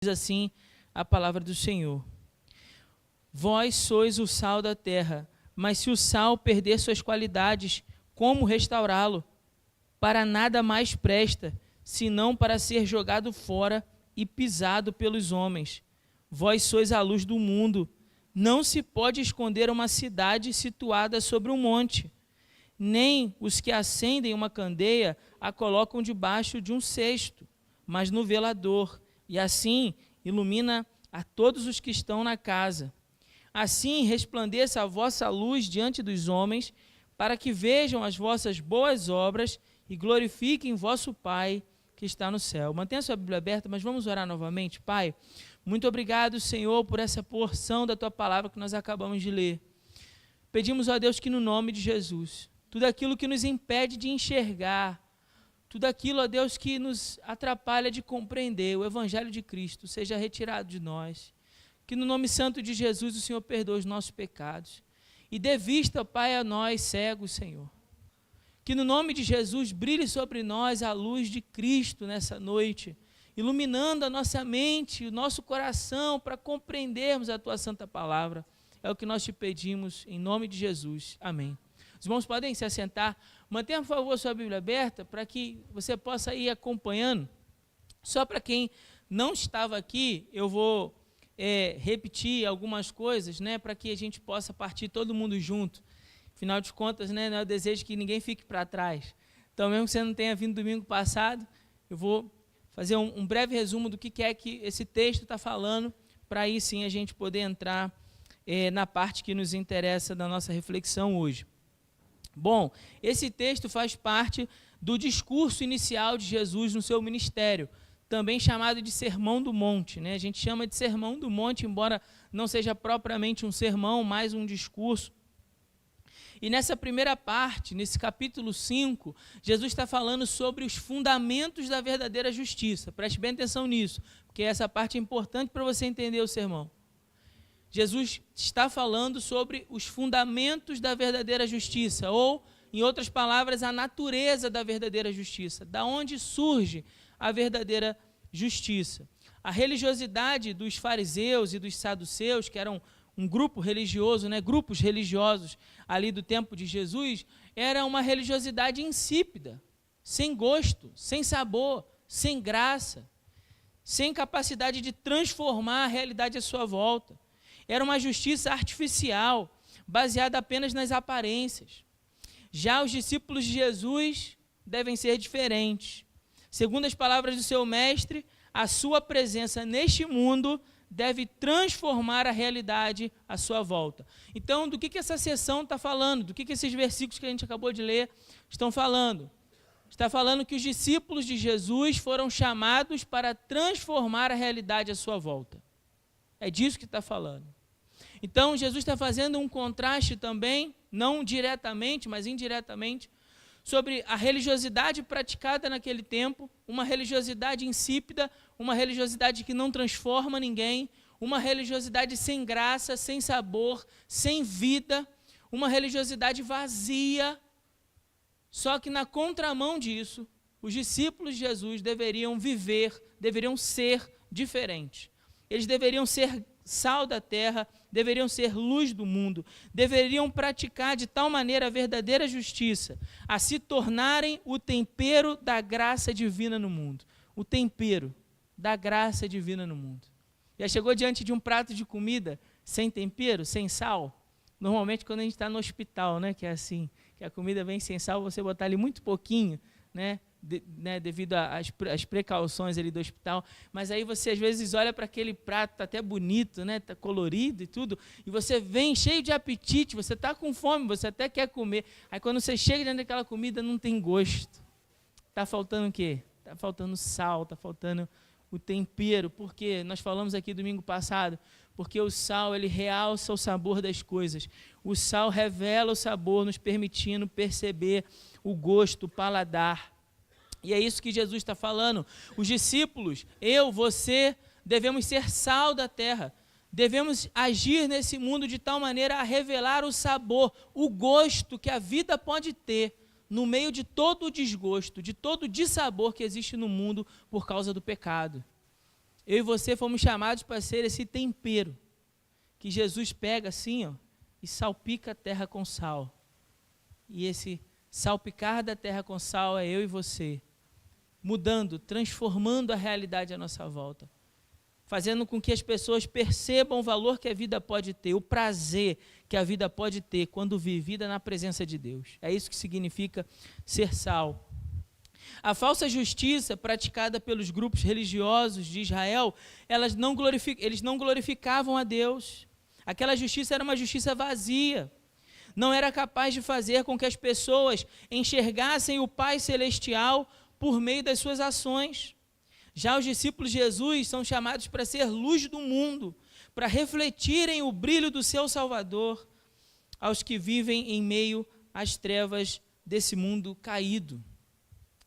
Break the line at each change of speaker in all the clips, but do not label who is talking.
Diz assim a palavra do Senhor: Vós sois o sal da terra, mas se o sal perder suas qualidades, como restaurá-lo? Para nada mais presta, senão para ser jogado fora e pisado pelos homens. Vós sois a luz do mundo. Não se pode esconder uma cidade situada sobre um monte. Nem os que acendem uma candeia a colocam debaixo de um cesto, mas no velador, e assim ilumina a todos os que estão na casa. Assim resplandeça a vossa luz diante dos homens, para que vejam as vossas boas obras e glorifiquem vosso Pai que está no céu. Mantenha sua Bíblia aberta, mas vamos orar novamente. Pai, muito obrigado, Senhor, por essa porção da Tua palavra que nós acabamos de ler. Pedimos, ó Deus, que no nome de Jesus, tudo aquilo que nos impede de enxergar, tudo aquilo, ó Deus, que nos atrapalha de compreender o Evangelho de Cristo, seja retirado de nós. Que no nome santo de Jesus o Senhor perdoe os nossos pecados. E dê vista, Pai, a nós cegos, Senhor. Que no nome de Jesus brilhe sobre nós a luz de Cristo nessa noite, iluminando a nossa mente, o nosso coração, para compreendermos a Tua santa palavra. É o que nós te pedimos, em nome de Jesus. Amém. Os irmãos podem se assentar. Mantenha, por favor, sua Bíblia aberta, para que você possa ir acompanhando. Só para quem não estava aqui, eu vou repetir algumas coisas, né, para que a gente possa partir todo mundo junto. Afinal de contas, né, eu desejo que ninguém fique para trás. Então, mesmo que você não tenha vindo domingo passado, eu vou fazer um breve resumo do que é que esse texto está falando, para aí sim a gente poder entrar na parte que nos interessa da nossa reflexão hoje. Bom, esse texto faz parte do discurso inicial de Jesus no seu ministério, também chamado de Sermão do Monte, né? A gente chama de Sermão do Monte, embora não seja propriamente um sermão, mais um discurso. E nessa primeira parte, nesse capítulo 5, Jesus está falando sobre os fundamentos da verdadeira justiça. Preste bem atenção nisso, porque essa parte é importante para você entender o sermão. Jesus está falando sobre os fundamentos da verdadeira justiça, ou, em outras palavras, a natureza da verdadeira justiça, da onde surge a verdadeira justiça. A religiosidade dos fariseus e dos saduceus, que eram um grupo religioso, né, grupos religiosos ali do tempo de Jesus, era uma religiosidade insípida, sem gosto, sem sabor, sem graça, sem capacidade de transformar a realidade à sua volta. Era uma justiça artificial, baseada apenas nas aparências. Já os discípulos de Jesus devem ser diferentes. Segundo as palavras do seu mestre, a sua presença neste mundo deve transformar a realidade à sua volta. Então, do que essa sessão está falando? Do que esses versículos que a gente acabou de ler estão falando? Está falando que os discípulos de Jesus foram chamados para transformar a realidade à sua volta. É disso que está falando. Então, Jesus está fazendo um contraste também, não diretamente, mas indiretamente, sobre a religiosidade praticada naquele tempo, uma religiosidade insípida, uma religiosidade que não transforma ninguém, uma religiosidade sem graça, sem sabor, sem vida, uma religiosidade vazia. Só que na contramão disso, os discípulos de Jesus deveriam ser diferentes. Eles deveriam ser sal da terra, deveriam ser luz do mundo, deveriam praticar de tal maneira a verdadeira justiça, a se tornarem o tempero da graça divina no mundo. O tempero da graça divina no mundo. Já chegou diante de um prato de comida sem tempero, sem sal? Normalmente quando a gente está no hospital, né, que é assim, que a comida vem sem sal, você botar ali muito pouquinho, né, devido às precauções ali do hospital, mas aí você às vezes olha para aquele prato, está até bonito, né, está colorido e tudo, e você vem cheio de apetite, você está com fome, você até quer comer, aí quando você chega dentro daquela comida não tem gosto. Está faltando o quê? Está faltando sal, está faltando o tempero, porque nós falamos aqui domingo passado, porque o sal ele realça o sabor das coisas, o sal revela o sabor, nos permitindo perceber o gosto, o paladar. E é isso que Jesus está falando. Os discípulos, eu, você, devemos ser sal da terra. Devemos agir nesse mundo de tal maneira a revelar o sabor, o gosto que a vida pode ter no meio de todo o desgosto, de todo o dissabor que existe no mundo por causa do pecado. Eu e você fomos chamados para ser esse tempero que Jesus pega assim, ó, e salpica a terra com sal. E esse salpicar da terra com sal é eu e você, mudando, transformando a realidade à nossa volta, fazendo com que as pessoas percebam o valor que a vida pode ter, o prazer que a vida pode ter quando vivida na presença de Deus. É isso que significa ser sal. A falsa justiça praticada pelos grupos religiosos de Israel, eles não glorificavam a Deus. Aquela justiça era uma justiça vazia. Não era capaz de fazer com que as pessoas enxergassem o Pai Celestial por meio das suas ações. Já os discípulos de Jesus são chamados para ser luz do mundo, para refletirem o brilho do seu Salvador aos que vivem em meio às trevas desse mundo caído.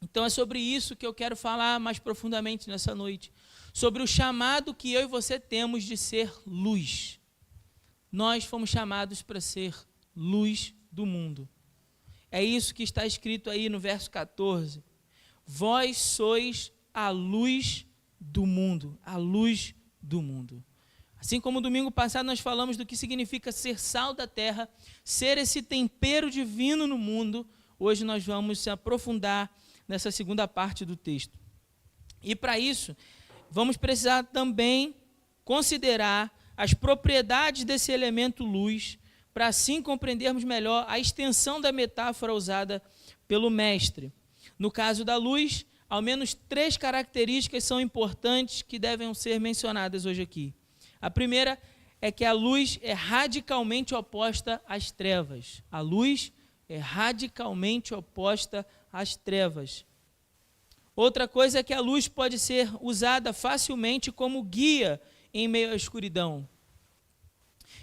Então é sobre isso que eu quero falar mais profundamente nessa noite, sobre o chamado que eu e você temos de ser luz. Nós fomos chamados para ser luz do mundo. É isso que está escrito aí no verso 14. Vós sois a luz do mundo, a luz do mundo. Assim como domingo passado nós falamos do que significa ser sal da terra, ser esse tempero divino no mundo, hoje nós vamos se aprofundar nessa segunda parte do texto. E para isso, vamos precisar também considerar as propriedades desse elemento luz, para assim compreendermos melhor a extensão da metáfora usada pelo mestre. No caso da luz, ao menos 3 características são importantes que devem ser mencionadas hoje aqui. A primeira é que a luz é radicalmente oposta às trevas. A luz é radicalmente oposta às trevas. Outra coisa é que a luz pode ser usada facilmente como guia em meio à escuridão.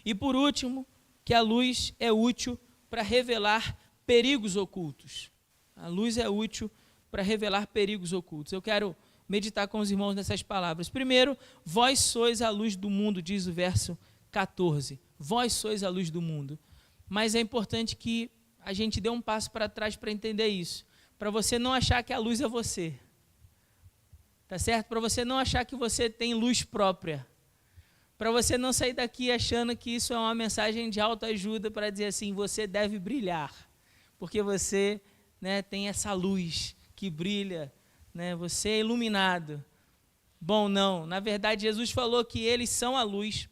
E por último, que a luz é útil para revelar perigos ocultos. A luz é útil para revelar perigos ocultos. Eu quero meditar com os irmãos nessas palavras. Primeiro, vós sois a luz do mundo, diz o verso 14. Vós sois a luz do mundo. Mas é importante que a gente dê um passo para trás para entender isso. Para você não achar que a luz é você. Tá certo? Para você não achar que você tem luz própria. Para você não sair daqui achando que isso é uma mensagem de autoajuda para dizer assim, você deve brilhar. Porque você, né, tem essa luz que brilha, né, você é iluminado. Bom, não. Na verdade, Jesus falou que eles são a luz.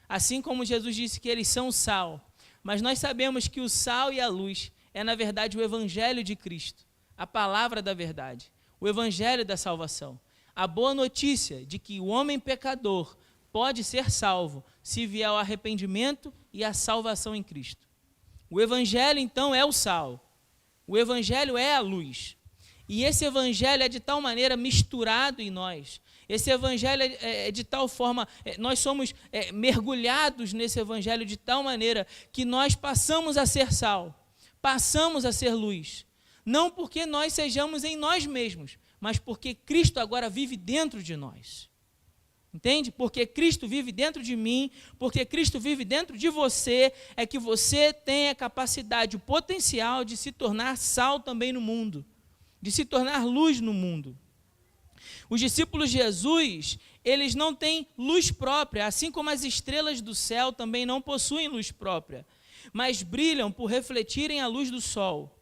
Assim como Jesus disse que eles são o sal. Mas nós sabemos que o sal e a luz é, na verdade, o evangelho de Cristo. A palavra da verdade. O evangelho da salvação. A boa notícia de que o homem pecador pode ser salvo se vier ao arrependimento e à salvação em Cristo. O evangelho, então, é o sal. O evangelho é a luz. E esse evangelho é de tal maneira misturado em nós. Esse evangelho é de tal forma, nós somos mergulhados nesse evangelho de tal maneira que nós passamos a ser sal, passamos a ser luz. Não porque nós sejamos em nós mesmos, mas porque Cristo agora vive dentro de nós. Entende? Porque Cristo vive dentro de mim, porque Cristo vive dentro de você, é que você tem a capacidade, o potencial de se tornar sal também no mundo, de se tornar luz no mundo. Os discípulos de Jesus, eles não têm luz própria, assim como as estrelas do céu também não possuem luz própria, mas brilham por refletirem a luz do sol.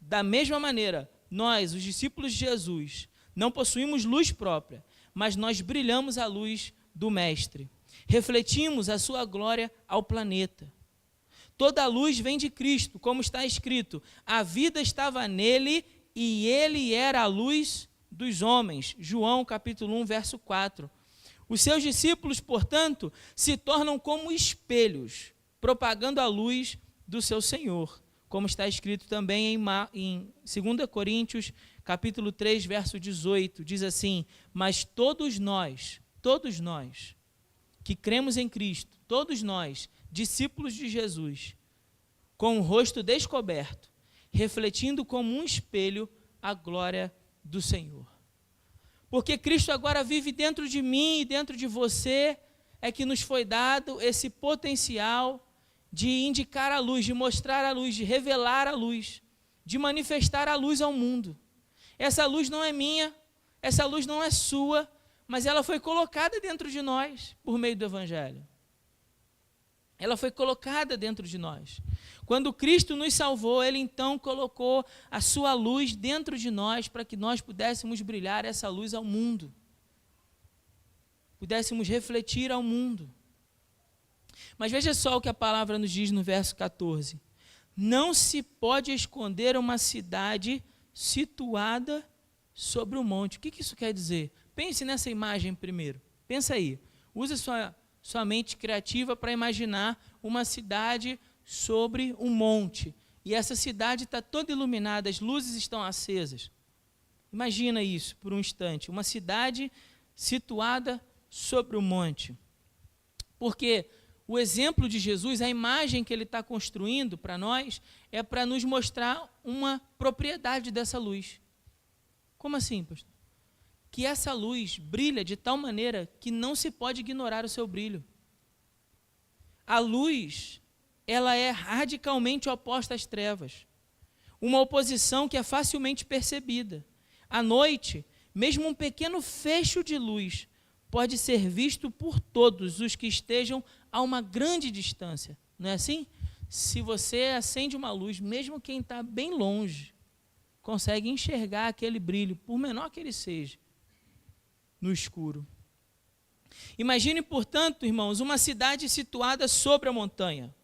Da mesma maneira, nós, os discípulos de Jesus, não possuímos luz própria, mas nós brilhamos a luz do Mestre. Refletimos a sua glória ao planeta. Toda a luz vem de Cristo, como está escrito, a vida estava nele e ele era a luz dos homens. João capítulo 1, verso 4. Os seus discípulos, portanto, se tornam como espelhos, propagando a luz do seu Senhor, como está escrito também em 2 Coríntios, capítulo 3, verso 18, diz assim, mas todos nós, que cremos em Cristo, todos nós, discípulos de Jesus, com o rosto descoberto, refletindo como um espelho a glória do Senhor. Porque Cristo agora vive dentro de mim e dentro de você, é que nos foi dado esse potencial de indicar a luz, de mostrar a luz, de revelar a luz, de manifestar a luz ao mundo. Essa luz não é minha, essa luz não é sua, mas ela foi colocada dentro de nós por meio do Evangelho. Ela foi colocada dentro de nós. Quando Cristo nos salvou, Ele então colocou a sua luz dentro de nós para que nós pudéssemos brilhar essa luz ao mundo. Pudéssemos refletir ao mundo. Mas veja só o que a palavra nos diz no verso 14. Não se pode esconder uma cidade situada sobre o monte. O que isso quer dizer? Pense nessa imagem primeiro. Pensa aí. Use sua mente criativa para imaginar uma cidade sobre um monte. E essa cidade está toda iluminada, as luzes estão acesas. Imagina isso por um instante. Uma cidade situada sobre o monte. Porque o exemplo de Jesus, a imagem que ele está construindo para nós, é para nos mostrar uma propriedade dessa luz. Como assim, pastor? Que essa luz brilha de tal maneira que não se pode ignorar o seu brilho. A luz, ela é radicalmente oposta às trevas. Uma oposição que é facilmente percebida. À noite, mesmo um pequeno fecho de luz pode ser visto por todos os que estejam a uma grande distância. Não é assim? Se você acende uma luz, mesmo quem está bem longe, consegue enxergar aquele brilho, por menor que ele seja, no escuro. Imagine, portanto, irmãos, uma cidade situada sobre a montanha.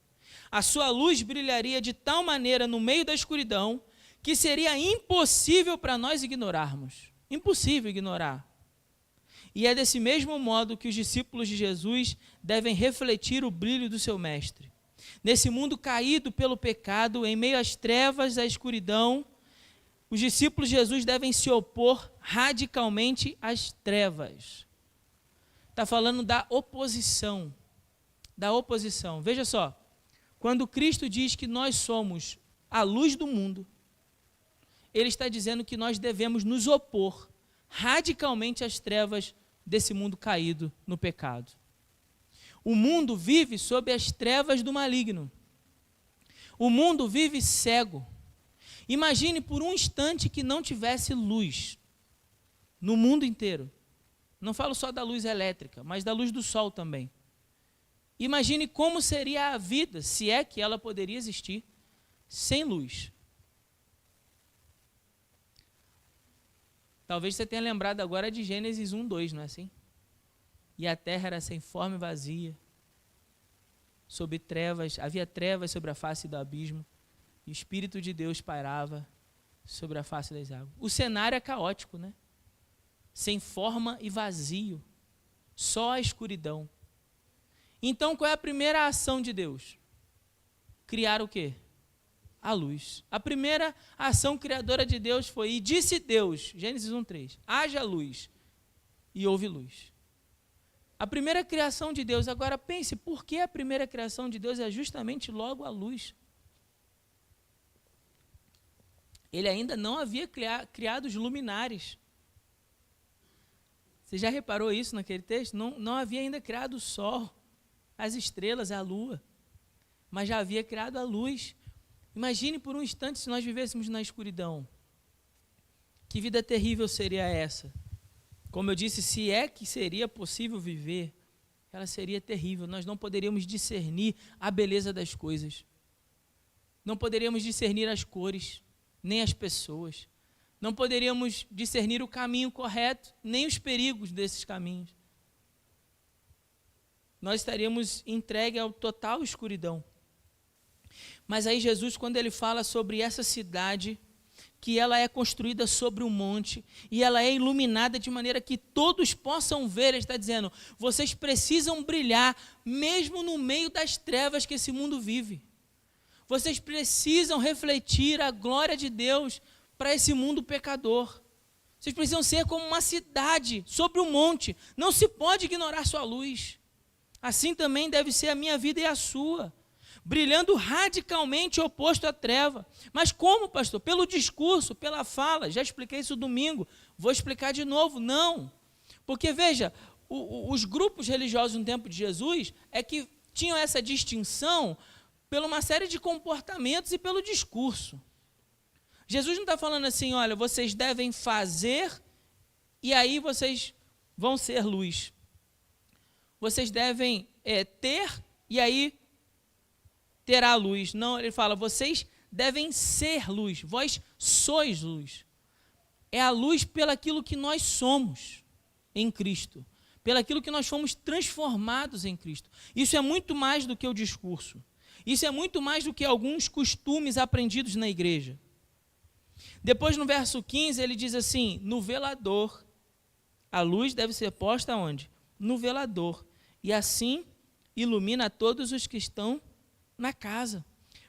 A sua luz brilharia de tal maneira no meio da escuridão que seria impossível para nós ignorarmos. Impossível ignorar. E é desse mesmo modo que os discípulos de Jesus devem refletir o brilho do seu mestre. Nesse mundo caído pelo pecado, em meio às trevas, à escuridão, os discípulos de Jesus devem se opor radicalmente às trevas. Está falando da oposição. Da oposição. Veja só, quando Cristo diz que nós somos a luz do mundo, Ele está dizendo que nós devemos nos opor radicalmente às trevas desse mundo caído no pecado. O mundo vive sob as trevas do maligno. O mundo vive cego. Imagine por um instante que não tivesse luz no mundo inteiro. Não falo só da luz elétrica, mas da luz do sol também. Imagine como seria a vida, se é que ela poderia existir, sem luz. Talvez você tenha lembrado agora de Gênesis 1:2, não é assim? E a terra era sem forma e vazia, sob trevas, havia trevas sobre a face do abismo, e o Espírito de Deus pairava sobre a face das águas. O cenário é caótico, né? Sem forma e vazio, só a escuridão. Então, qual é a primeira ação de Deus? Criar o quê? A luz. A primeira ação criadora de Deus foi, e disse Deus, Gênesis 1:3, haja luz, e houve luz. A primeira criação de Deus. Agora pense, por que a primeira criação de Deus é justamente logo a luz? Ele ainda não havia criado os luminares. Você já reparou isso naquele texto? Não havia ainda criado o sol, as estrelas, a lua, mas já havia criado a luz. Imagine por um instante se nós vivêssemos na escuridão. Que vida terrível seria essa? Como eu disse, se é que seria possível viver, ela seria terrível. Nós não poderíamos discernir a beleza das coisas. Não poderíamos discernir as cores, nem as pessoas. Não poderíamos discernir o caminho correto, nem os perigos desses caminhos. Nós estaríamos entregues à total escuridão. Mas aí Jesus, quando ele fala sobre essa cidade, que ela é construída sobre um monte, e ela é iluminada de maneira que todos possam ver, ele está dizendo, vocês precisam brilhar, mesmo no meio das trevas que esse mundo vive. Vocês precisam refletir a glória de Deus para esse mundo pecador. Vocês precisam ser como uma cidade sobre um monte. Não se pode ignorar sua luz. Assim também deve ser a minha vida e a sua, brilhando radicalmente oposto à treva. Mas como, pastor? Pelo discurso, pela fala. Já expliquei isso domingo, vou explicar de novo. Não, porque veja, os grupos religiosos no tempo de Jesus é que tinham essa distinção por uma série de comportamentos e pelo discurso. Jesus não está falando assim, olha, vocês devem fazer e aí vocês vão ser luz. Vocês devem ter, e aí terá luz. Não, ele fala, vocês devem ser luz, vós sois luz. É a luz pelaquilo que nós somos em Cristo, pelaquilo que nós fomos transformados em Cristo. Isso é muito mais do que o discurso. Isso é muito mais do que alguns costumes aprendidos na igreja. Depois, no verso 15, ele diz assim, no velador, a luz deve ser posta onde? No velador, e assim ilumina todos os que estão na casa.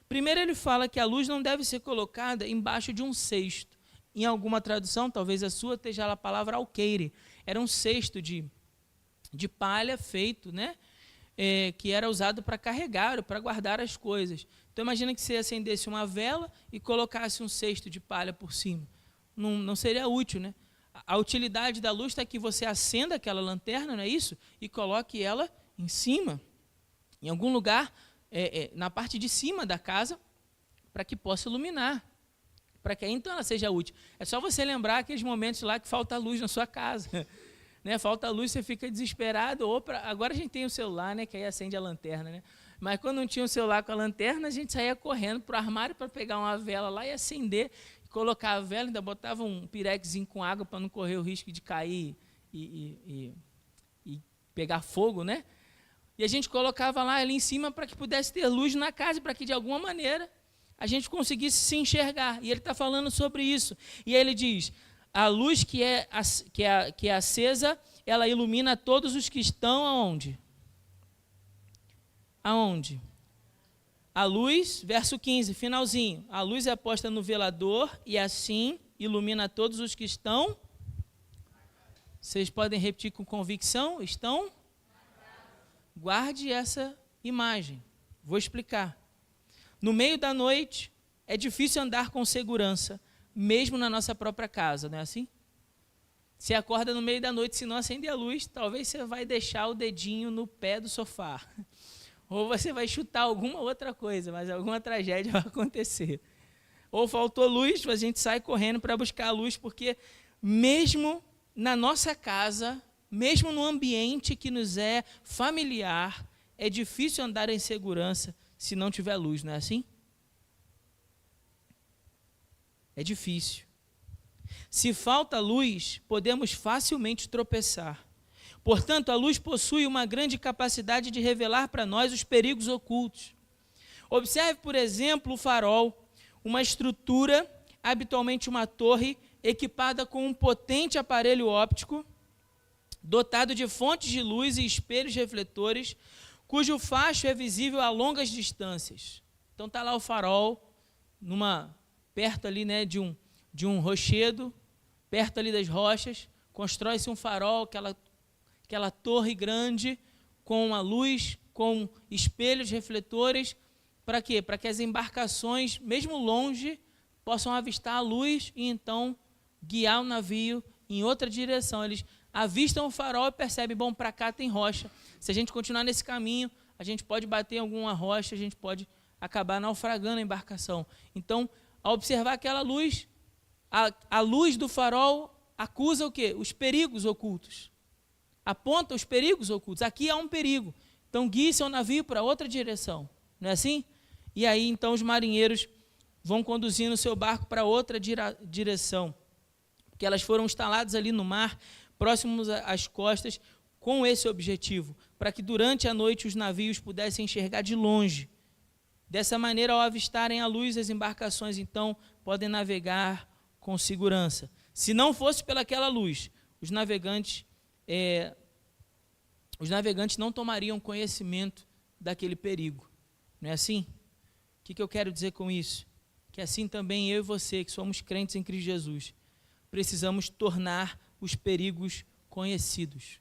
Primeiro ele fala que a luz não deve ser colocada embaixo de um cesto. Em alguma tradução, talvez a sua, esteja a palavra alqueire. Era um cesto de palha feito, né? Que era usado para carregar, para guardar as coisas. Então imagina que você acendesse uma vela e colocasse um cesto de palha por cima. Não seria útil, né? A utilidade da luz está que você acenda aquela lanterna, não é isso? E coloque ela em cima, em algum lugar, na parte de cima da casa, para que possa iluminar, para que aí então ela seja útil. É só você lembrar aqueles momentos lá que falta luz na sua casa. Né? Falta luz, você fica desesperado. Agora a gente tem o celular, né? Que aí acende a lanterna. Né? Mas quando não tinha o celular com a lanterna, a gente saía correndo para o armário para pegar uma vela lá e acender, colocar a vela, ainda botava um pirexzinho com água para não correr o risco de cair e pegar fogo, né? E a gente colocava lá ali em cima para que pudesse ter luz na casa, para que de alguma maneira a gente conseguisse se enxergar. E ele está falando sobre isso. E ele diz, a luz que é acesa, ela ilumina todos os que estão aonde? Aonde? A luz, verso 15, finalzinho. A luz é posta no velador e assim ilumina todos os que estão. Vocês podem repetir com convicção? Estão? Guarde essa imagem. Vou explicar. No meio da noite, é difícil andar com segurança, mesmo na nossa própria casa, não é assim? Você acorda no meio da noite, se não acender a luz, talvez você vai deixar o dedinho no pé do sofá. Ou você vai chutar alguma outra coisa, mas alguma tragédia vai acontecer. Ou faltou luz, a gente sai correndo para buscar a luz, porque mesmo na nossa casa, mesmo no ambiente que nos é familiar, é difícil andar em segurança se não tiver luz, não é assim? É difícil. Se falta luz, podemos facilmente tropeçar. Portanto, a luz possui uma grande capacidade de revelar para nós os perigos ocultos. Observe, por exemplo, o farol, uma estrutura, habitualmente uma torre, equipada com um potente aparelho óptico, dotado de fontes de luz e espelhos refletores, cujo facho é visível a longas distâncias. Então está lá o farol, perto ali, né, de um rochedo, perto ali das rochas, constrói-se um farol, aquela torre grande, com uma luz, com espelhos refletores, para quê? Para que as embarcações, mesmo longe, possam avistar a luz e então guiar o navio em outra direção. Eles avistam o farol e percebem, bom, para cá tem rocha. Se a gente continuar nesse caminho, a gente pode bater em alguma rocha, a gente pode acabar naufragando a embarcação. Então, ao observar aquela luz, a luz do farol acusa o quê? Os perigos ocultos. Aponta os perigos ocultos. Aqui há um perigo. Então, guie seu navio para outra direção. Não é assim? E aí, então, os marinheiros vão conduzindo o seu barco para outra direção. Porque elas foram instaladas ali no mar, próximos às costas, com esse objetivo, para que durante a noite os navios pudessem enxergar de longe. Dessa maneira, ao avistarem a luz, as embarcações, então, podem navegar com segurança. Se não fosse pelaquela luz, os navegantes não tomariam conhecimento daquele perigo. Não é assim? O que eu quero dizer com isso? Que assim também eu e você, que somos crentes em Cristo Jesus, precisamos tornar os perigos conhecidos.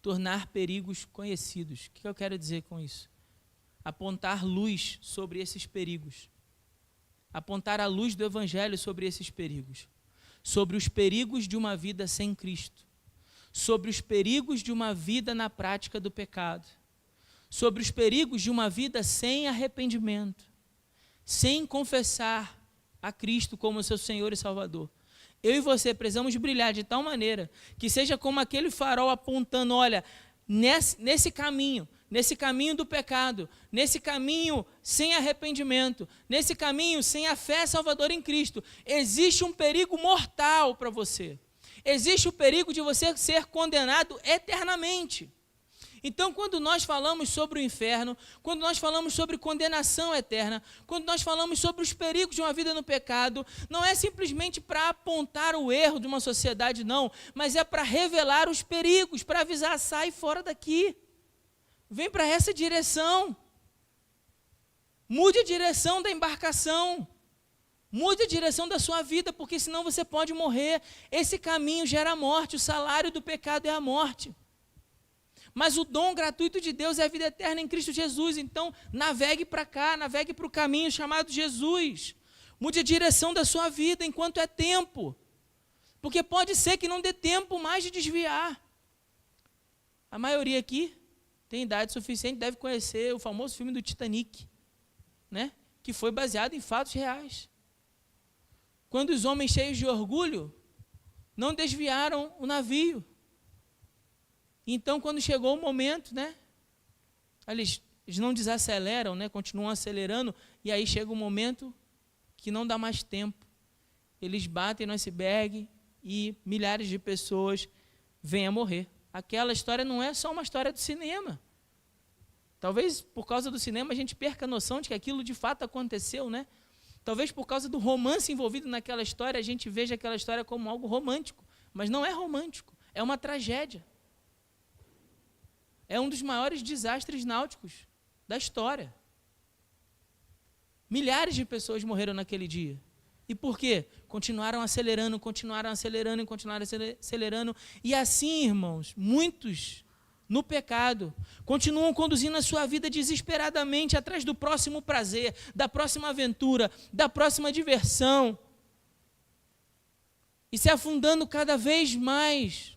Tornar perigos conhecidos. O que eu quero dizer com isso? Apontar luz sobre esses perigos. Apontar a luz do Evangelho sobre esses perigos. Sobre os perigos de uma vida sem Cristo. Sobre os perigos de uma vida na prática do pecado. Sobre os perigos de uma vida sem arrependimento. Sem confessar a Cristo como seu Senhor e Salvador. Eu e você precisamos brilhar de tal maneira que seja como aquele farol apontando, olha, nesse caminho do pecado, nesse caminho sem arrependimento, nesse caminho sem a fé salvadora em Cristo, existe um perigo mortal para você. Existe o perigo de você ser condenado eternamente. Então, quando nós falamos sobre o inferno, quando nós falamos sobre condenação eterna, quando nós falamos sobre os perigos de uma vida no pecado, não é simplesmente para apontar o erro de uma sociedade, não, mas é para revelar os perigos, para avisar, sai fora daqui. Vem para essa direção. Mude a direção da embarcação. Mude a direção da sua vida, porque senão você pode morrer. Esse caminho gera morte, o salário do pecado é a morte. Mas o dom gratuito de Deus é a vida eterna em Cristo Jesus. Então, navegue para cá, navegue para o caminho chamado Jesus. Mude a direção da sua vida enquanto é tempo. Porque pode ser que não dê tempo mais de desviar. A maioria aqui tem idade suficiente, deve conhecer o famoso filme do Titanic, né? Que foi baseado em fatos reais. Quando os homens cheios de orgulho não desviaram o navio. Então, quando chegou o momento, né, eles não desaceleram, né, continuam acelerando, e aí chega um momento que não dá mais tempo. Eles batem no iceberg e milhares de pessoas vêm a morrer. Aquela história não é só uma história do cinema. Talvez por causa do cinema a gente perca a noção de que aquilo de fato aconteceu, né? Talvez por causa do romance envolvido naquela história, a gente veja aquela história como algo romântico. Mas não é romântico, é uma tragédia. É um dos maiores desastres náuticos da história. Milhares de pessoas morreram naquele dia. E por quê? Continuaram acelerando. E assim, irmãos, muitos no pecado continuam conduzindo a sua vida desesperadamente atrás do próximo prazer, da próxima aventura, da próxima diversão. E se afundando cada vez mais,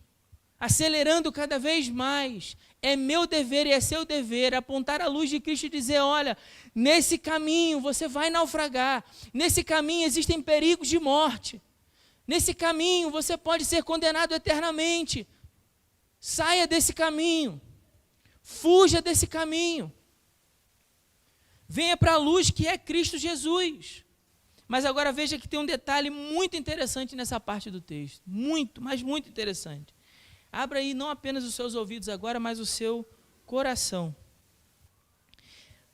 acelerando cada vez mais. É meu dever e é seu dever apontar a luz de Cristo e dizer, olha, nesse caminho você vai naufragar, nesse caminho existem perigos de morte, nesse caminho você pode ser condenado eternamente. Saia desse caminho, fuja desse caminho, venha para a luz que é Cristo Jesus. Mas agora veja que tem um detalhe muito interessante nessa parte do texto, muito, mas muito interessante. Abra aí não apenas os seus ouvidos agora, mas o seu coração.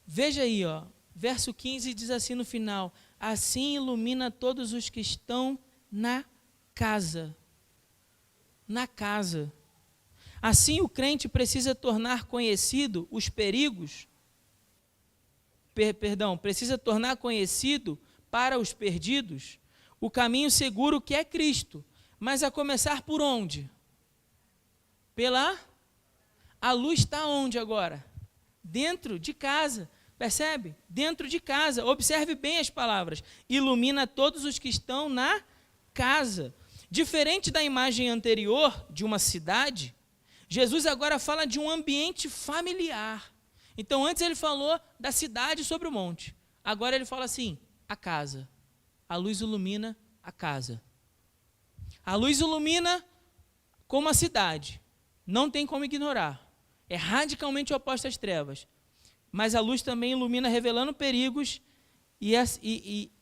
Veja aí, ó, verso 15 diz assim no final, assim ilumina todos os que estão na casa. Na casa. Assim o crente precisa tornar conhecido os perigos, precisa tornar conhecido para os perdidos o caminho seguro que é Cristo. Mas a começar por onde? A luz está onde agora? Dentro de casa, percebe? Dentro de casa, observe bem as palavras, ilumina todos os que estão na casa. Diferente da imagem anterior de uma cidade, Jesus agora fala de um ambiente familiar. Então antes ele falou da cidade sobre o monte, agora ele fala assim, a casa. A luz ilumina a casa. A luz ilumina como a cidade. Não tem como ignorar. É radicalmente oposta às trevas. Mas a luz também ilumina revelando perigos e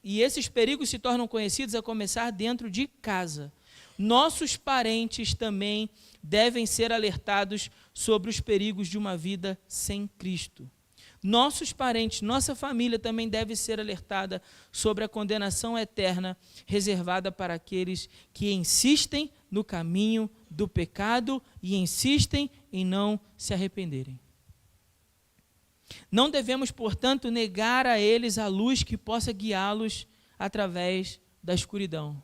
esses perigos se tornam conhecidos a começar dentro de casa. Nossos parentes também devem ser alertados sobre os perigos de uma vida sem Cristo. Nossos parentes, nossa família também deve ser alertada sobre a condenação eterna reservada para aqueles que insistem no caminho do pecado e insistem em não se arrependerem. Não devemos, portanto, negar a eles a luz que possa guiá-los através da escuridão.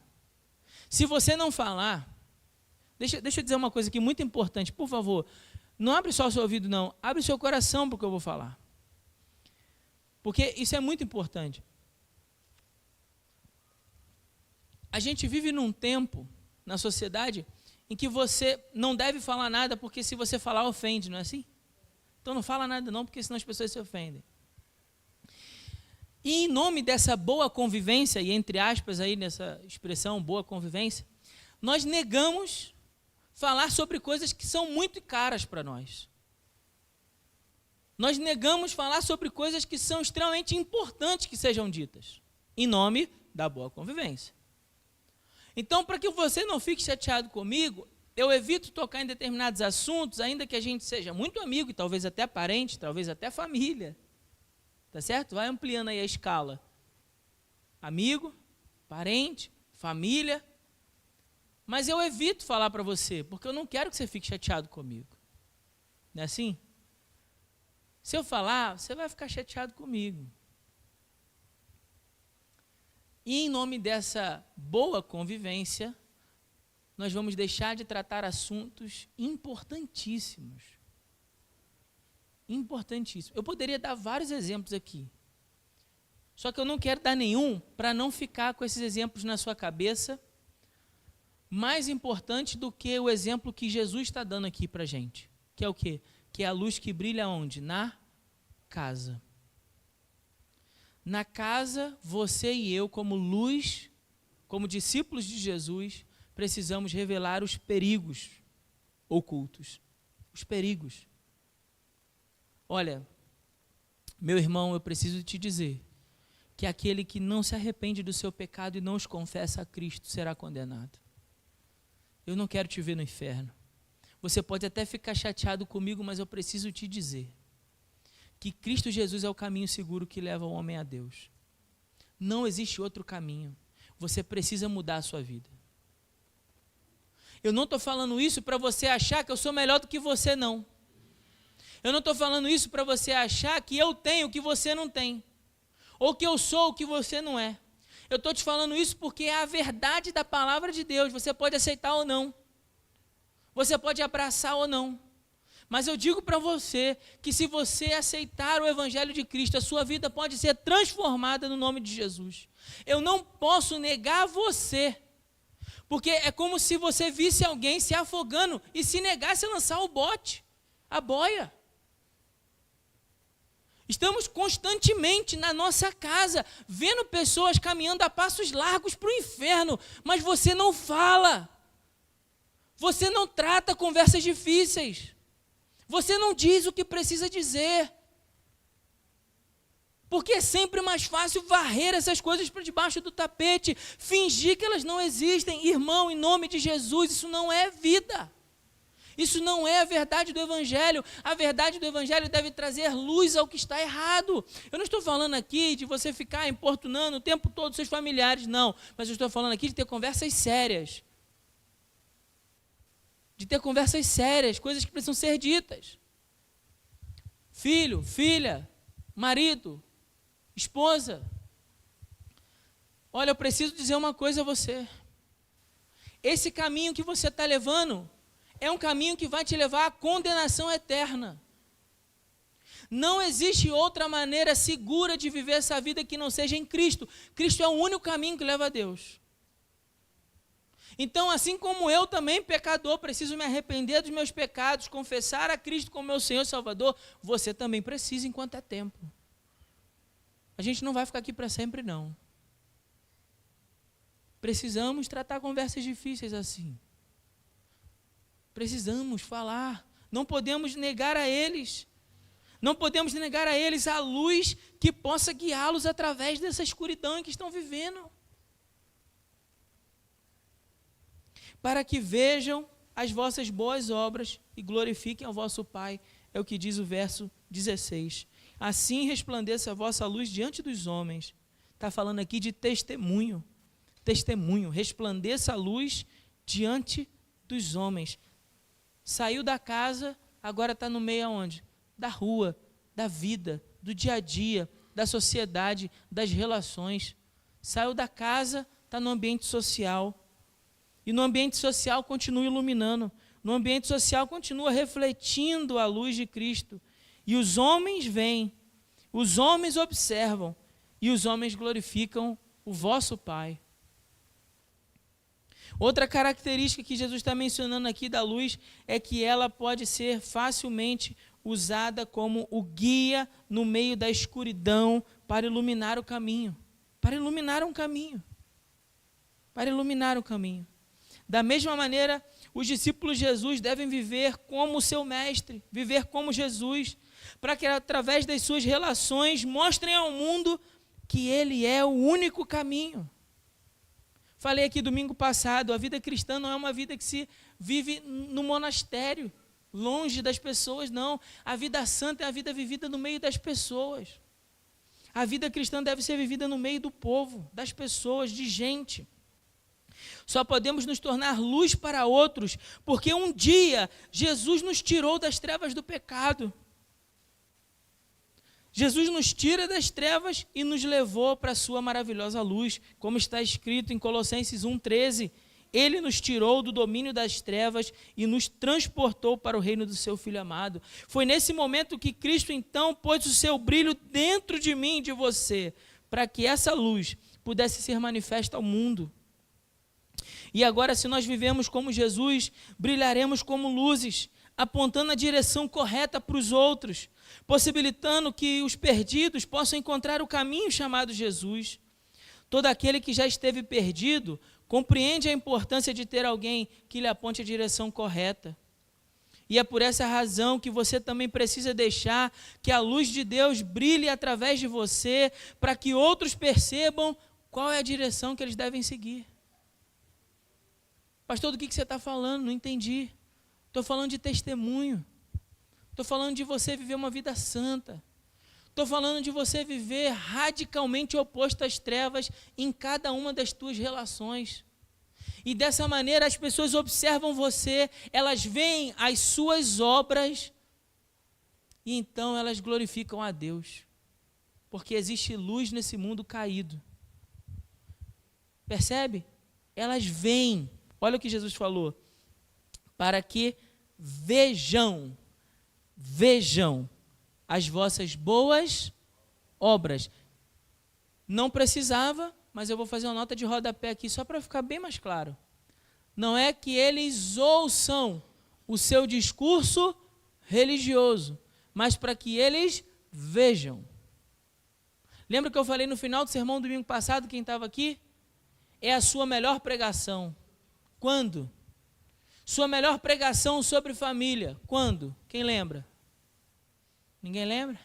Se você não falar, deixa eu dizer uma coisa aqui muito importante, por favor, não abre só o seu ouvido não, abre o seu coração para o que eu vou falar. Porque isso é muito importante. A gente vive num tempo, na sociedade, em que você não deve falar nada, porque se você falar, ofende, não é assim? Então não fala nada não, porque senão as pessoas se ofendem. E em nome dessa boa convivência, e entre aspas aí nessa expressão, boa convivência, Nós negamos falar sobre coisas que são muito caras para nós. Nós negamos falar sobre coisas que são extremamente importantes que sejam ditas, em nome da boa convivência. Então, para que você não fique chateado comigo, eu evito tocar em determinados assuntos, ainda que a gente seja muito amigo, e talvez até parente, talvez até família. Tá certo? Vai ampliando aí a escala. Amigo, parente, família. Mas eu evito falar para você, porque eu não quero que você fique chateado comigo. Não é assim? Se eu falar, você vai ficar chateado comigo. E em nome dessa boa convivência, nós vamos deixar de tratar assuntos importantíssimos. Importantíssimos. Eu poderia dar vários exemplos aqui. Só que eu não quero dar nenhum para não ficar com esses exemplos na sua cabeça. Mais importante do que o exemplo que Jesus está dando aqui para a gente. Que é o quê? Que é a luz que brilha onde? Na casa. Na casa, você e eu, como luz, como discípulos de Jesus, precisamos revelar os perigos ocultos. Os perigos. Olha, meu irmão, eu preciso te dizer que aquele que não se arrepende do seu pecado e não os confessa a Cristo será condenado. Eu não quero te ver no inferno. Você pode até ficar chateado comigo, mas eu preciso te dizer que Cristo Jesus é o caminho seguro que leva o homem a Deus. Não existe outro caminho. Você precisa mudar a sua vida. Eu não estou falando isso para você achar que eu sou melhor do que você, não. Eu não estou falando isso para você achar que eu tenho o que você não tem. Ou que eu sou o que você não é. Eu estou te falando isso porque é a verdade da palavra de Deus. Você pode aceitar ou não. Você pode abraçar ou não. Mas eu digo para você que se você aceitar o Evangelho de Cristo, a sua vida pode ser transformada no nome de Jesus. Eu não posso negar você. Porque é como se você visse alguém se afogando e se negasse a lançar o bote, a boia. Estamos constantemente na nossa casa, vendo pessoas caminhando a passos largos para o inferno, mas você não fala. Você não trata conversas difíceis. Você não diz o que precisa dizer. Porque é sempre mais fácil varrer essas coisas para debaixo do tapete, fingir que elas não existem. Irmão, em nome de Jesus, isso não é vida. Isso não é a verdade do Evangelho. A verdade do Evangelho deve trazer luz ao que está errado. Eu não estou falando aqui de você ficar importunando o tempo todo seus familiares, não. Mas eu estou falando aqui de ter conversas sérias. De ter conversas sérias, coisas que precisam ser ditas. Filho, filha, marido, esposa. Olha, eu preciso dizer uma coisa a você. Esse caminho que você está levando é um caminho que vai te levar à condenação eterna. Não existe outra maneira segura de viver essa vida que não seja em Cristo. Cristo é o único caminho que leva a Deus. Então, assim como eu também, pecador, preciso me arrepender dos meus pecados, confessar a Cristo como meu Senhor e Salvador, você também precisa enquanto é tempo. A gente não vai ficar aqui para sempre, não. Precisamos tratar conversas difíceis assim. Precisamos falar. Não podemos negar a eles. Não podemos negar a eles a luz que possa guiá-los através dessa escuridão em que estão vivendo. Para que vejam as vossas boas obras e glorifiquem ao vosso Pai, é o que diz o verso 16. Assim resplandeça a vossa luz diante dos homens. Está falando aqui de testemunho. Testemunho, resplandeça a luz diante dos homens. Saiu da casa, agora está no meio aonde? Da rua, da vida, do dia a dia, da sociedade, das relações. Saiu da casa, está no ambiente social. E no ambiente social continua iluminando. No ambiente social continua refletindo a luz de Cristo. E os homens veem, os homens observam, e os homens glorificam o vosso Pai. Outra característica que Jesus está mencionando aqui da luz é que ela pode ser facilmente usada como o guia no meio da escuridão para iluminar o caminho. Para iluminar um caminho. Para iluminar o caminho. Da mesma maneira, os discípulos de Jesus devem viver como o seu mestre, viver como Jesus, para que através das suas relações mostrem ao mundo que ele é o único caminho. Falei aqui domingo passado, a vida cristã não é uma vida que se vive no monastério, longe das pessoas, não. A vida santa é a vida vivida no meio das pessoas. A vida cristã deve ser vivida no meio do povo, das pessoas, de gente. Só podemos nos tornar luz para outros, porque um dia Jesus nos tirou das trevas do pecado. Jesus nos tira das trevas e nos levou para a sua maravilhosa luz, como está escrito em Colossenses 1,13. Ele nos tirou do domínio das trevas e nos transportou para o reino do seu Filho amado. Foi nesse momento que Cristo, então, pôs o seu brilho dentro de mim e de você, para que essa luz pudesse ser manifesta ao mundo. E agora, se nós vivemos como Jesus, brilharemos como luzes, apontando a direção correta para os outros, possibilitando que os perdidos possam encontrar o caminho chamado Jesus. Todo aquele que já esteve perdido compreende a importância de ter alguém que lhe aponte a direção correta. E é por essa razão que você também precisa deixar que a luz de Deus brilhe através de você, para que outros percebam qual é a direção que eles devem seguir. Pastor, do que você está falando? Não entendi. Estou falando de testemunho. Estou falando de você viver uma vida santa. Estou falando de você viver radicalmente oposto às trevas em cada uma das tuas relações. E dessa maneira as pessoas observam você, elas veem as suas obras e então elas glorificam a Deus. Porque existe luz nesse mundo caído. Percebe? Elas veem. Olha o que Jesus falou. Para que vejam as vossas boas obras. Não precisava, mas eu vou fazer uma nota de rodapé aqui só para ficar bem mais claro. Não é que eles ouçam o seu discurso religioso, mas para que eles vejam. Lembra que eu falei no final do sermão do domingo passado, quem estava aqui? É a sua melhor pregação. Quando? Sua melhor pregação sobre família. Quando? Quem lembra? Ninguém lembra?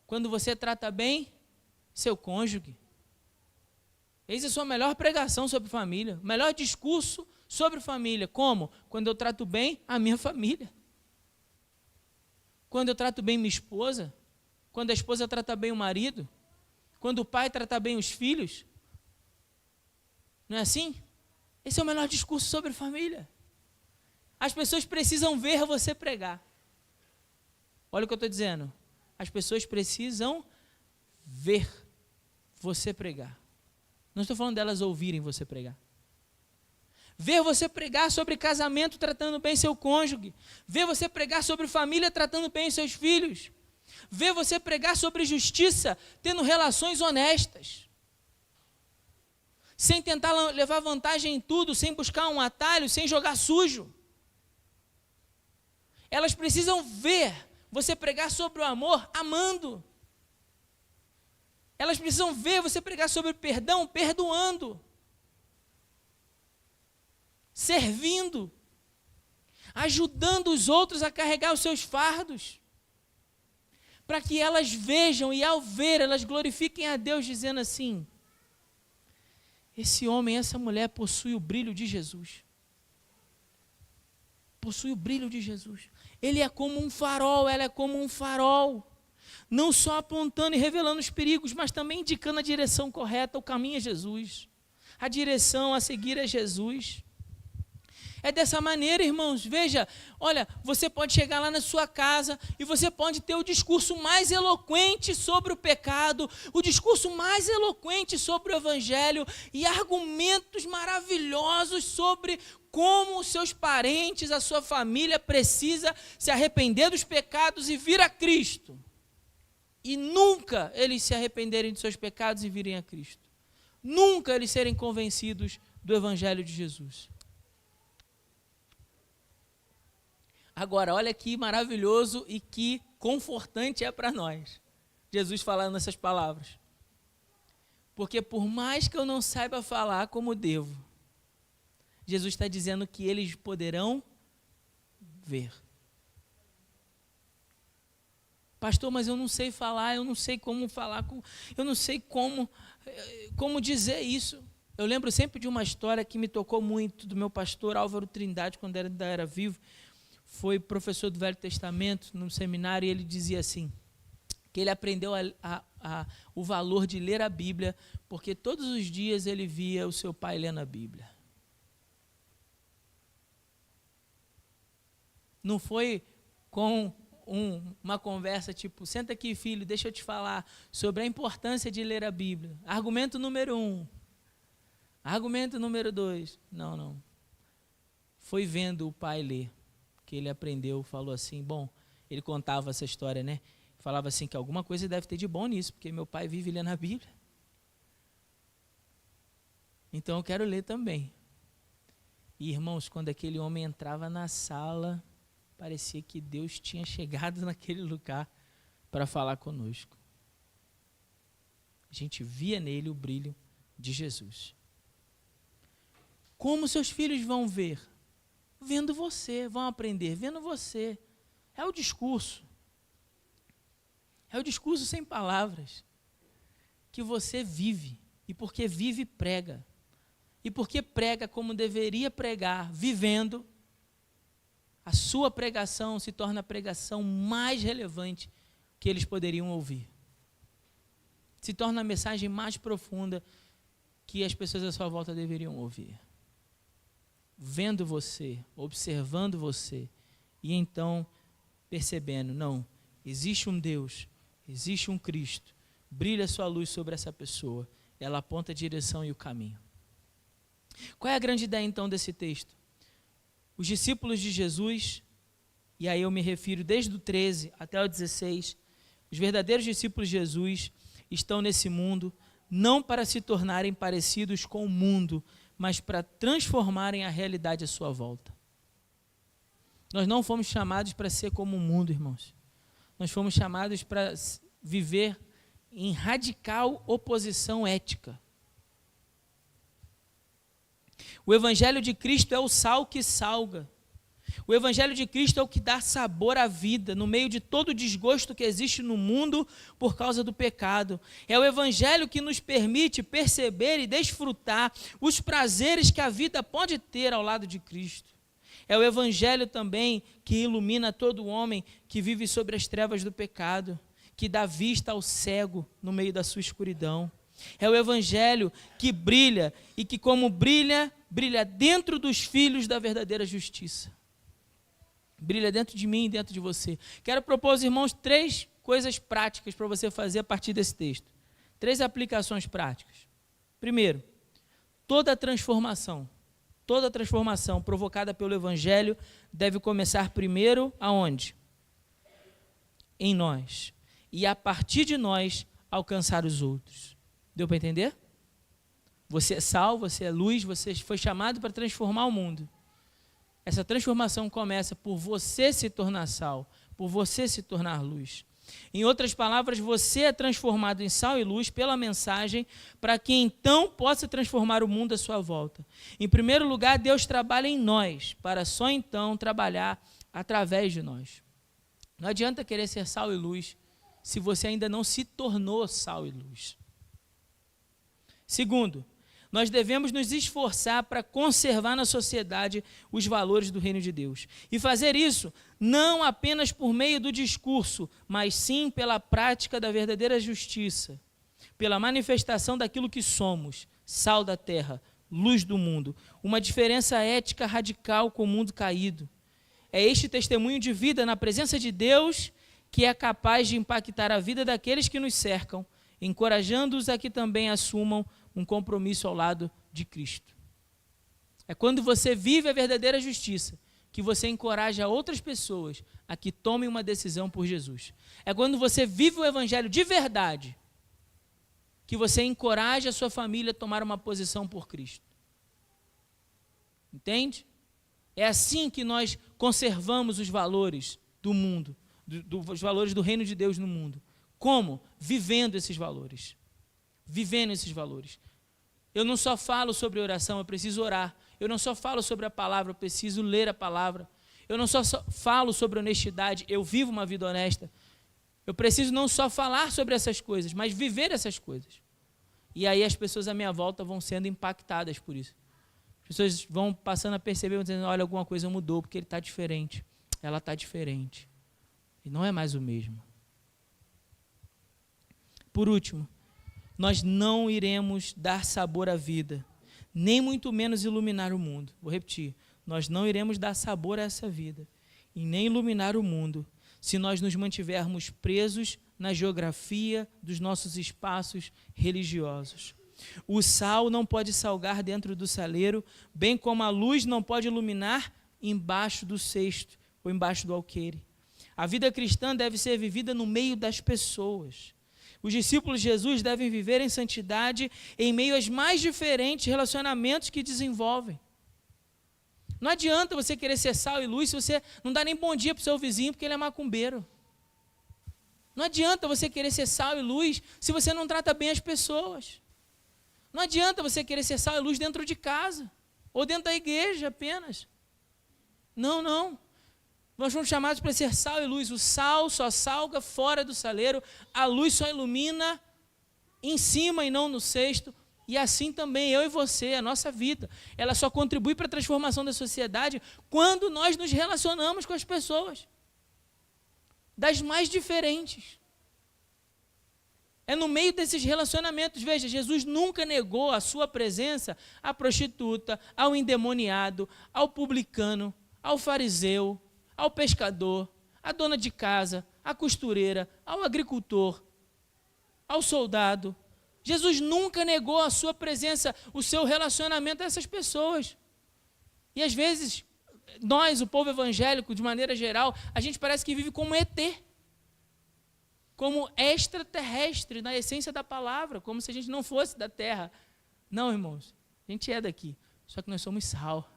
Quando você trata bem seu cônjuge. Eis a sua melhor pregação sobre família. O melhor discurso sobre família. Como? Quando eu trato bem a minha família. Quando eu trato bem minha esposa. Quando a esposa trata bem o marido. Quando o pai trata bem os filhos. Não é assim? Esse é o melhor discurso sobre família. As pessoas precisam ver você pregar. Olha o que eu estou dizendo. As pessoas precisam ver você pregar. Não estou falando delas ouvirem você pregar. Ver você pregar sobre casamento, tratando bem seu cônjuge. Ver você pregar sobre família, tratando bem seus filhos. Ver você pregar sobre justiça, tendo relações honestas. Sem tentar levar vantagem em tudo, sem buscar um atalho, sem jogar sujo. Elas precisam ver você pregar sobre o amor, amando. Elas precisam ver você pregar sobre o perdão, perdoando. Servindo. Ajudando os outros a carregar os seus fardos. Para que elas vejam e ao ver, elas glorifiquem a Deus dizendo assim: esse homem, essa mulher possui o brilho de Jesus. Possui o brilho de Jesus. Ele é como um farol, ela é como um farol. Não só apontando e revelando os perigos, mas também indicando a direção correta, o caminho é Jesus. A direção a seguir é Jesus. É dessa maneira, irmãos, veja, olha, você pode chegar lá na sua casa e você pode ter o discurso mais eloquente sobre o pecado, o discurso mais eloquente sobre o evangelho e argumentos maravilhosos sobre como os seus parentes, a sua família precisa se arrepender dos pecados e vir a Cristo. E nunca eles se arrependerem dos seus pecados e virem a Cristo. Nunca eles serem convencidos do evangelho de Jesus. Agora, olha que maravilhoso e que confortante é para nós, Jesus falando essas palavras. Porque por mais que eu não saiba falar como devo, Jesus está dizendo que eles poderão ver. Pastor, mas eu não sei falar, eu não sei como falar, eu não sei como dizer isso. Eu lembro sempre de uma história que me tocou muito, do meu pastor Álvaro Trindade, quando ainda era vivo. Foi professor do Velho Testamento no seminário, e ele dizia assim, que ele aprendeu o valor de ler a Bíblia, porque todos os dias ele via o seu pai lendo a Bíblia. Não foi com uma conversa tipo, senta aqui, filho, deixa eu te falar sobre a importância de ler a Bíblia. Argumento número 1. Argumento número 2. Não. Foi vendo o pai ler, que ele aprendeu, falou assim, bom, ele contava essa história, né? Falava assim, que alguma coisa deve ter de bom nisso, porque meu pai vive lendo a Bíblia. Então eu quero ler também. E, irmãos, quando aquele homem entrava na sala, parecia que Deus tinha chegado naquele lugar para falar conosco. A gente via nele o brilho de Jesus. Como seus filhos vão ver? Vendo você, vão aprender, vendo você. É o discurso. É o discurso sem palavras. Que você vive. E porque vive, prega. E porque prega como deveria pregar, vivendo, a sua pregação se torna a pregação mais relevante que eles poderiam ouvir. Se torna a mensagem mais profunda que as pessoas à sua volta deveriam ouvir. Vendo você, observando você, e então percebendo, não, existe um Deus, existe um Cristo, brilha a sua luz sobre essa pessoa, ela aponta a direção e o caminho. Qual é a grande ideia então desse texto? Os discípulos de Jesus, e aí eu me refiro desde o 13 até o 16, os verdadeiros discípulos de Jesus estão nesse mundo não para se tornarem parecidos com o mundo, mas para transformarem a realidade à sua volta. Nós não fomos chamados para ser como o mundo, irmãos. Nós fomos chamados para viver em radical oposição ética. O Evangelho de Cristo é o sal que salga. O Evangelho de Cristo é o que dá sabor à vida, no meio de todo o desgosto que existe no mundo por causa do pecado. É o Evangelho que nos permite perceber e desfrutar os prazeres que a vida pode ter ao lado de Cristo. É o Evangelho também que ilumina todo homem que vive sobre as trevas do pecado, que dá vista ao cego no meio da sua escuridão. É o Evangelho que brilha e que, como brilha, brilha dentro dos filhos da verdadeira justiça. Brilha dentro de mim e dentro de você. Quero propor aos irmãos 3 coisas práticas para você fazer a partir desse texto. 3 aplicações práticas. Primeiro, toda transformação provocada pelo Evangelho deve começar primeiro aonde? Em nós. E a partir de nós, alcançar os outros. Deu para entender? Você é sal, você é luz, você foi chamado para transformar o mundo. Essa transformação começa por você se tornar sal, por você se tornar luz. Em outras palavras, você é transformado em sal e luz pela mensagem, para que então possa transformar o mundo à sua volta. Em primeiro lugar, Deus trabalha em nós, para só então trabalhar através de nós. Não adianta querer ser sal e luz, se você ainda não se tornou sal e luz. Segundo, nós devemos nos esforçar para conservar na sociedade os valores do reino de Deus. E fazer isso não apenas por meio do discurso, mas sim pela prática da verdadeira justiça, pela manifestação daquilo que somos, sal da terra, luz do mundo, uma diferença ética radical com o mundo caído. É este testemunho de vida na presença de Deus que é capaz de impactar a vida daqueles que nos cercam, encorajando-os a que também assumam um compromisso ao lado de Cristo. É quando você vive a verdadeira justiça que você encoraja outras pessoas a que tomem uma decisão por Jesus. É quando você vive o Evangelho de verdade que você encoraja a sua família a tomar uma posição por Cristo. Entende? É assim que nós conservamos os valores do mundo, os valores do reino de Deus no mundo. Como? Vivendo esses valores. Vivendo esses valores. Eu não só falo sobre oração, eu preciso orar. Eu não só falo sobre a palavra, eu preciso ler a palavra. Eu não só falo sobre honestidade, eu vivo uma vida honesta. Eu preciso não só falar sobre essas coisas, mas viver essas coisas. E aí as pessoas à minha volta vão sendo impactadas por isso. As pessoas vão passando a perceber, vão dizendo, olha, alguma coisa mudou, porque ele está diferente. Ela está diferente. E não é mais o mesmo. Por último, nós não iremos dar sabor à vida, nem muito menos iluminar o mundo. Vou repetir. Nós não iremos dar sabor a essa vida e nem iluminar o mundo se nós nos mantivermos presos na geografia dos nossos espaços religiosos. O sal não pode salgar dentro do saleiro, bem como a luz não pode iluminar embaixo do cesto ou embaixo do alqueire. A vida cristã deve ser vivida no meio das pessoas. Os discípulos de Jesus devem viver em santidade em meio aos mais diferentes relacionamentos que desenvolvem. Não adianta você querer ser sal e luz se você não dá nem bom dia para o seu vizinho porque ele é macumbeiro. Não adianta você querer ser sal e luz se você não trata bem as pessoas. Não adianta você querer ser sal e luz dentro de casa ou dentro da igreja apenas. Não, não. Nós fomos chamados para ser sal e luz. O sal só salga fora do saleiro, a luz só ilumina em cima e não no cesto. E assim também eu e você, a nossa vida, ela só contribui para a transformação da sociedade quando nós nos relacionamos com as pessoas, das mais diferentes. É no meio desses relacionamentos. Veja, Jesus nunca negou a sua presença à prostituta, ao endemoniado, ao publicano, ao fariseu, ao pescador, à dona de casa, à costureira, ao agricultor, ao soldado. Jesus nunca negou a sua presença, o seu relacionamento a essas pessoas. E às vezes, nós, o povo evangélico, de maneira geral, a gente parece que vive como ET, como extraterrestre, na essência da palavra, como se a gente não fosse da terra. Não, irmãos, a gente é daqui, só que nós somos sal.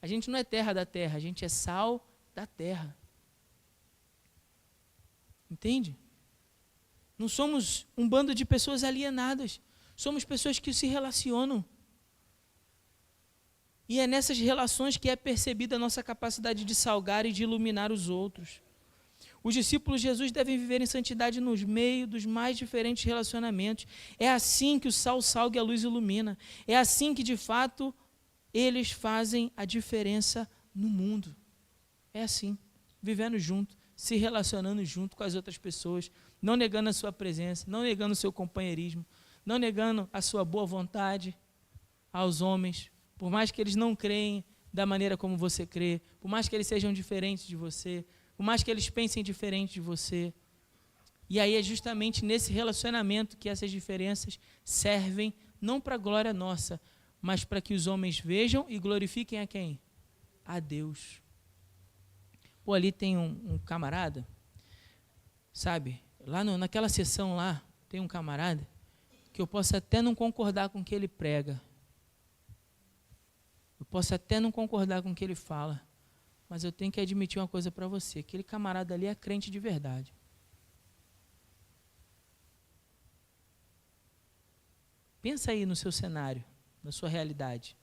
A gente não é terra da terra, a gente é sal da terra. Entende? Não somos um bando de pessoas alienadas. Somos pessoas que se relacionam. E é nessas relações que é percebida a nossa capacidade de salgar e de iluminar os outros. Os discípulos de Jesus devem viver em santidade nos meios dos mais diferentes relacionamentos. É assim que o sal salga e a luz ilumina. É assim que, de fato, eles fazem a diferença no mundo. É assim, vivendo junto, se relacionando junto com as outras pessoas, não negando a sua presença, não negando o seu companheirismo, não negando a sua boa vontade aos homens, por mais que eles não creem da maneira como você crê, por mais que eles sejam diferentes de você, por mais que eles pensem diferente de você. E aí é justamente nesse relacionamento que essas diferenças servem não para a glória nossa, mas para que os homens vejam e glorifiquem a quem? A Deus. Pô, ali tem um camarada, sabe? Lá naquela sessão lá, tem um camarada que eu posso até não concordar com o que ele prega. Eu posso até não concordar com o que ele fala, mas eu tenho que admitir uma coisa para você, aquele camarada ali é crente de verdade. Pensa aí no seu cenário, na sua realidade.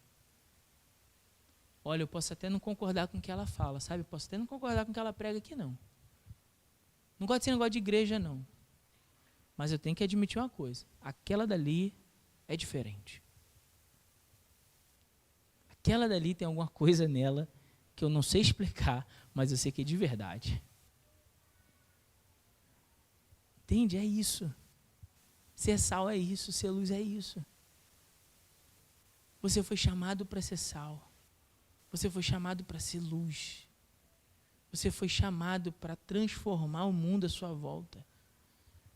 Olha, eu posso até não concordar com o que ela fala, sabe? Eu posso até não concordar com o que ela prega aqui, não. Não gosto desse negócio de igreja, não. Mas eu tenho que admitir uma coisa. Aquela dali é diferente. Aquela dali tem alguma coisa nela que eu não sei explicar, mas eu sei que é de verdade. Entende? É isso. Ser sal é isso, ser luz é isso. Você foi chamado para ser sal. Você foi chamado para ser luz. Você foi chamado para transformar o mundo à sua volta.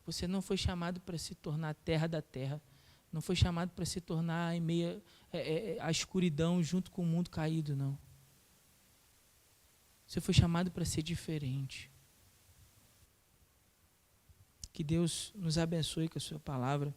Você não foi chamado para se tornar a terra da terra. Não foi chamado para se tornar em meio à escuridão junto com o mundo caído, não. Você foi chamado para ser diferente. Que Deus nos abençoe com a sua palavra.